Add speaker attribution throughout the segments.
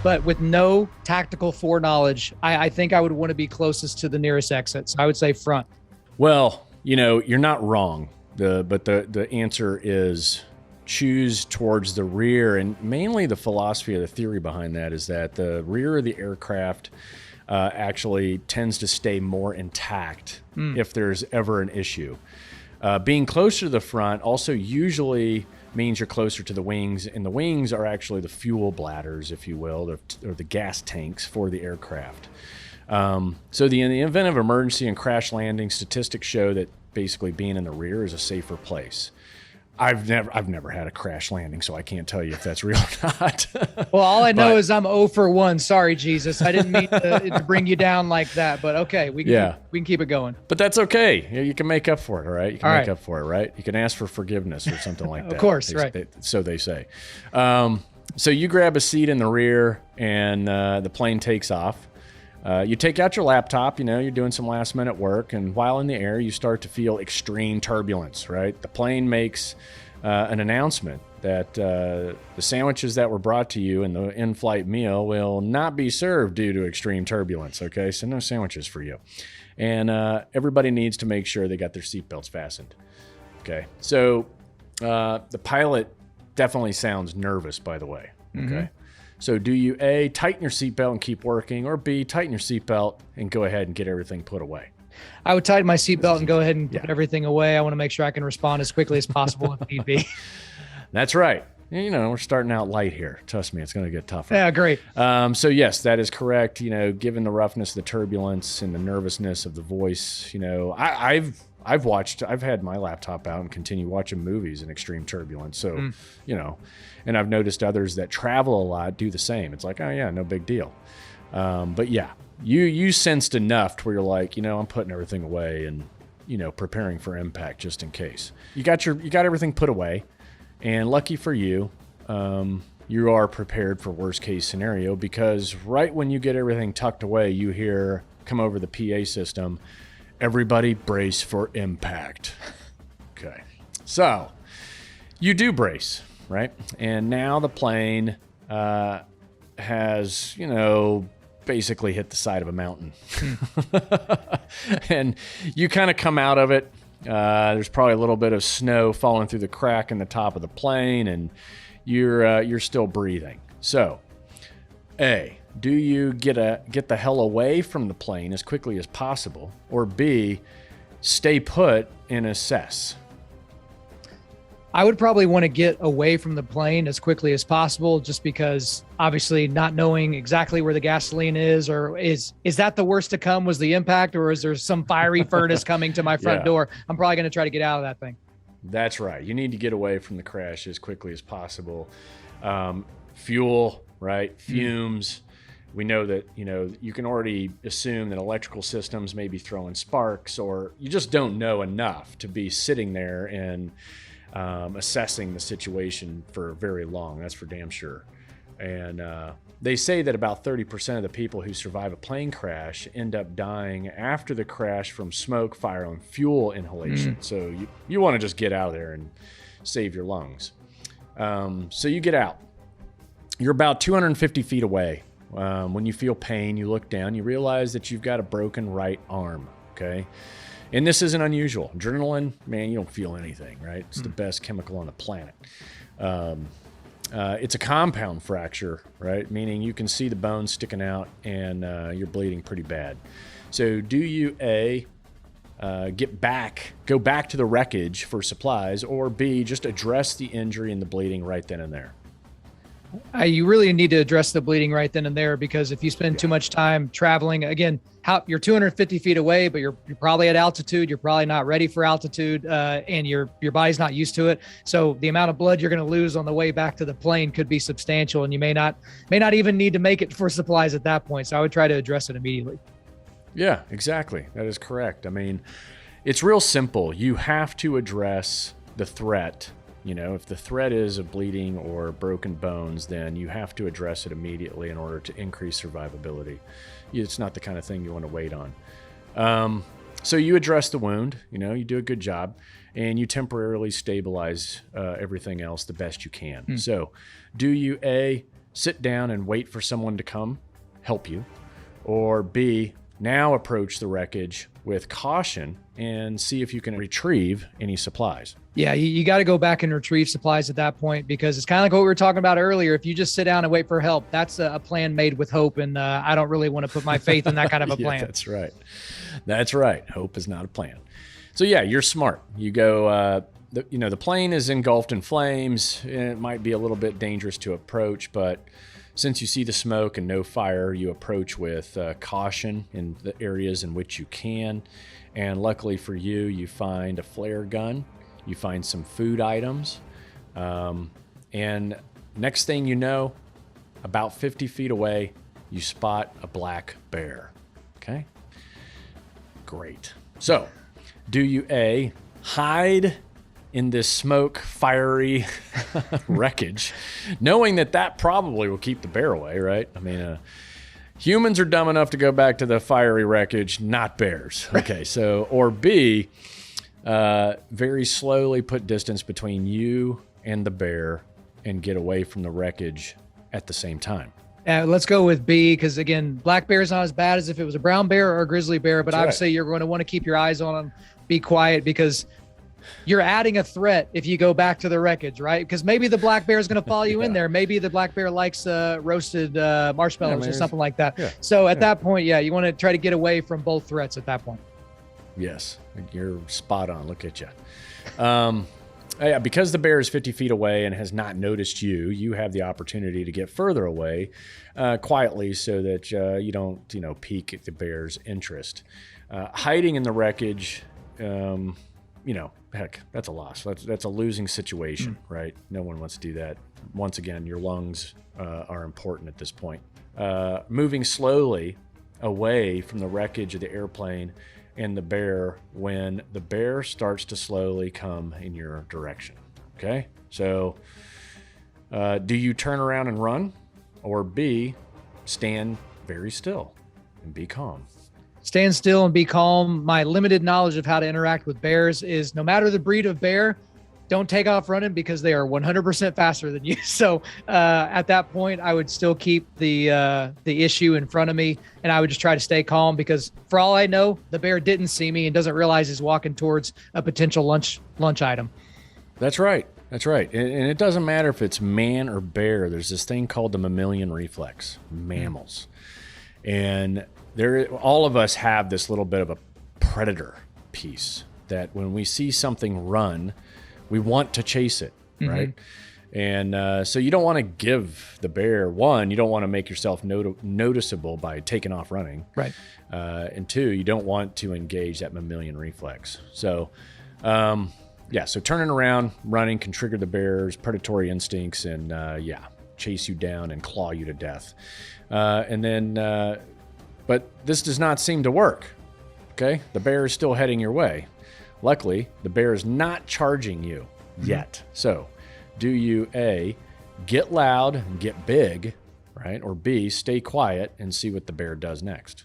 Speaker 1: but with no tactical foreknowledge, I think I would want to be closest to the nearest exit. So I would say front.
Speaker 2: Well, you're not wrong. But the answer is choose towards the rear. And mainly the philosophy of the theory behind that is that the rear of the aircraft actually tends to stay more intact if there's ever an issue. Being closer to the front also usually means you're closer to the wings, and the wings are actually the fuel bladders, if you will, or the gas tanks for the aircraft. So in the event of emergency and crash landing, statistics show that basically being in the rear is a safer place. I've never had a crash landing, so I can't tell you if that's real or not.
Speaker 1: Well, all I know is I'm 0 for 1. Sorry, Jesus. I didn't mean to bring you down like that, but okay, we can keep it going.
Speaker 2: But that's okay. You can make up for it, all right? You can make up for it, right? You can ask for forgiveness or something like that.
Speaker 1: Of course, right.
Speaker 2: So they say. So you grab a seat in the rear, and the plane takes off. You take out your laptop, you're doing some last minute work, and while in the air, you start to feel extreme turbulence, right? The plane makes an announcement that the sandwiches that were brought to you in the in-flight meal will not be served due to extreme turbulence, okay? So no sandwiches for you. And everybody needs to make sure they got their seatbelts fastened, okay? So the pilot definitely sounds nervous, by the way, okay? Mm-hmm. So do you A, tighten your seatbelt and keep working, or B, tighten your seatbelt and go ahead and get everything put away?
Speaker 1: I would tighten my seatbelt and go ahead and put everything away. I want to make sure I can respond as quickly as possible if need be.
Speaker 2: That's right. We're starting out light here. Trust me, it's going to get tougher.
Speaker 1: Yeah, great.
Speaker 2: So yes, that is correct. Given the roughness, the turbulence, and the nervousness of the voice, I've had my laptop out and continue watching movies in extreme turbulence. So, and I've noticed others that travel a lot do the same. It's like, oh yeah, no big deal. But yeah, you sensed enough to where you're like, I'm putting everything away and, preparing for impact just in case. You got everything put away, and lucky for you, you are prepared for worst case scenario, because right when you get everything tucked away, you hear come over the PA system, everybody brace for impact. Okay. So you do brace, right? And now the plane has, basically hit the side of a mountain. And you kind of come out of it. There's probably a little bit of snow falling through the crack in the top of the plane, and you're still breathing. So, A, do you get the hell away from the plane as quickly as possible, or B, stay put and assess?
Speaker 1: I would probably want to get away from the plane as quickly as possible, just because obviously not knowing exactly where the gasoline is, or is that the worst to come was the impact, or is there some fiery furnace coming to my front door? I'm probably going to try to get out of that thing.
Speaker 2: That's right. You need to get away from the crash as quickly as possible. Fuel, right? Fumes. We know that, you can already assume that electrical systems may be throwing sparks, or you just don't know enough to be sitting there and assessing the situation for very long. That's for damn sure. And they say that about 30% of the people who survive a plane crash end up dying after the crash from smoke, fire, and fuel inhalation. So you want to just get out of there and save your lungs. So you get out. You're about 250 feet away. When you feel pain, you look down, you realize that you've got a broken right arm, okay? And this isn't unusual. Adrenaline, man, you don't feel anything, right? It's the best chemical on the planet. It's a compound fracture, right? Meaning you can see the bones sticking out, and you're bleeding pretty bad. So do you A, go back to the wreckage for supplies, or B, just address the injury and the bleeding right then and there?
Speaker 1: You really need to address the bleeding right then and there, because if you spend too much time traveling, again, you're 250 feet away, but you're probably at altitude. You're probably not ready for altitude, and your body's not used to it. So the amount of blood you're going to lose on the way back to the plane could be substantial, and you may not even need to make it for supplies at that point. So I would try to address it immediately. Yeah,
Speaker 2: exactly. That is correct. I mean, it's real simple. You have to address the threat. If the threat is of bleeding or broken bones, then you have to address it immediately in order to increase survivability. It's not the kind of thing you want to wait on. So you address the wound, you do a good job, and you temporarily stabilize everything else the best you can. So do you A, sit down and wait for someone to come help you, or B, now approach the wreckage with caution and see if you can retrieve any supplies.
Speaker 1: Yeah, you got to go back and retrieve supplies at that point, because it's kind of like what we were talking about earlier. If you just sit down and wait for help, that's a plan made with hope. And I don't really want to put my faith in that kind of a plan.
Speaker 2: Yeah, that's right. That's right. Hope is not a plan. So yeah, you're smart. You go, the plane is engulfed in flames. It might be a little bit dangerous to approach, but since you see the smoke and no fire, you approach with caution in the areas in which you can. And luckily for you, you find a flare gun, you find some food items. And next thing you know, about 50 feet away, you spot a black bear. Okay? Great. So, do you A, hide in this smoke, fiery wreckage, knowing that probably will keep the bear away, right? I mean, humans are dumb enough to go back to the fiery wreckage, not bears. Okay, so, or B, very slowly put distance between you and the bear and get away from the wreckage at the same time.
Speaker 1: Let's go with B, because again, black bear is not as bad as if it was a brown bear or a grizzly bear, but obviously you're going to want to keep your eyes on them, be quiet, because you're adding a threat if you go back to the wreckage, right? Because maybe the black bear is going to follow you in there. Maybe the black bear likes roasted marshmallows or something like that. Yeah. So at that point, you want to try to get away from both threats at that point.
Speaker 2: Yes, you're spot on. Look at you. Because the bear is 50 feet away and has not noticed you, you have the opportunity to get further away quietly so that you don't, pique the bear's interest. Hiding in the wreckage, heck, that's a loss. That's a losing situation, right? No one wants to do that. Once again, your lungs are important at this point. Moving slowly away from the wreckage of the airplane and the bear when the bear starts to slowly come in your direction. Okay? So, do you turn around and run, or B, stand very still and be calm?
Speaker 1: Stand still and be calm. My limited knowledge of how to interact with bears is no matter the breed of bear, don't take off running, because they are 100% faster than you. So at that point, I would still keep the issue in front of me, and I would just try to stay calm, because for all I know, the bear didn't see me and doesn't realize he's walking towards a potential lunch item. That's
Speaker 2: right. That's right. And it doesn't matter if it's man or bear. There's this thing called the mammalian reflex, mammals. And all of us have this little bit of a predator piece that when we see something run, we want to chase it, right? And so you don't want to give the bear, one, you don't want to make yourself noticeable by taking off running.
Speaker 1: Right.
Speaker 2: And two, you don't want to engage that mammalian reflex. So, so turning around, running can trigger the bear's predatory instincts and, chase you down and claw you to death. But this does not seem to work, okay? The bear is still heading your way. Luckily, the bear is not charging you yet. So, do you A, get loud and get big, right? Or B, stay quiet and see what the bear does next?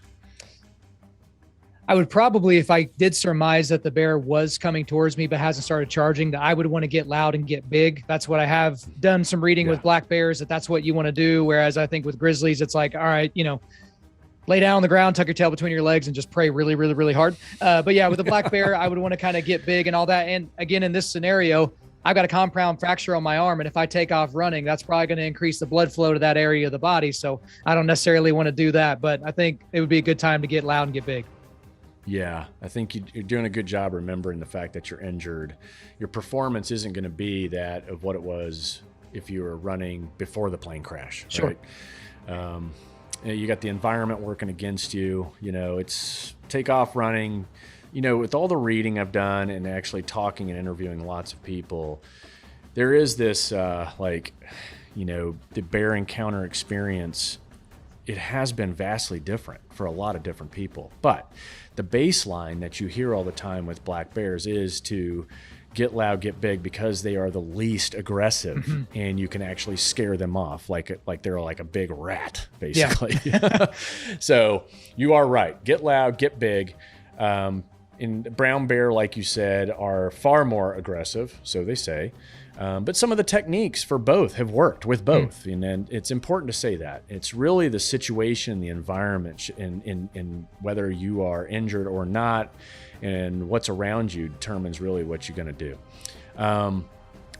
Speaker 1: I would probably, if I did surmise that the bear was coming towards me but hasn't started charging, that I would want to get loud and get big. That's what I have done some reading with black bears, that's what you want to do. Whereas I think with grizzlies, it's like, all right, lay down on the ground, tuck your tail between your legs, and just pray really, really, really hard. But yeah, with the black bear, I would want to kind of get big and all that. And again, in this scenario, I've got a compound fracture on my arm, and if I take off running, that's probably going to increase the blood flow to that area of the body. So I don't necessarily want to do that, but I think it would be a good time to get loud and get big.
Speaker 2: Yeah, I think you're doing a good job remembering the fact that you're injured. Your performance isn't going to be that of what it was if you were running before the plane crash.
Speaker 1: Sure.
Speaker 2: Right? You got the environment working against you. It's take off running. With all the reading I've done and actually talking and interviewing lots of people, there is this, the bear encounter experience. It has been vastly different for a lot of different people. But the baseline that you hear all the time with black bears is to get loud, get big, because they are the least aggressive, and you can actually scare them off like they're like a big rat, basically. Yeah. So you are right. Get loud, get big. And brown bear, like you said, are far more aggressive, so they say. But some of the techniques for both have worked with both. And then it's important to say that. It's really the situation, the environment, in whether you are injured or not, and what's around you determines really what you're going to do.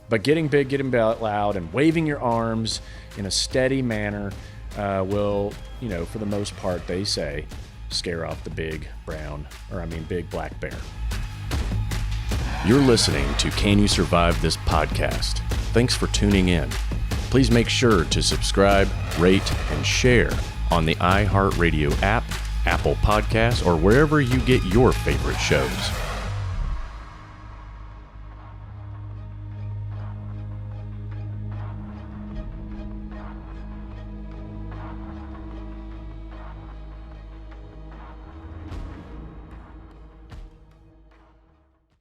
Speaker 2: But getting big, getting loud, and waving your arms in a steady manner will, for the most part, they say, scare off the big black bear. You're listening to Can You Survive This podcast? Thanks for tuning in. Please make sure to subscribe, rate, and share on the iHeartRadio app, Apple Podcasts, or wherever you get your favorite shows.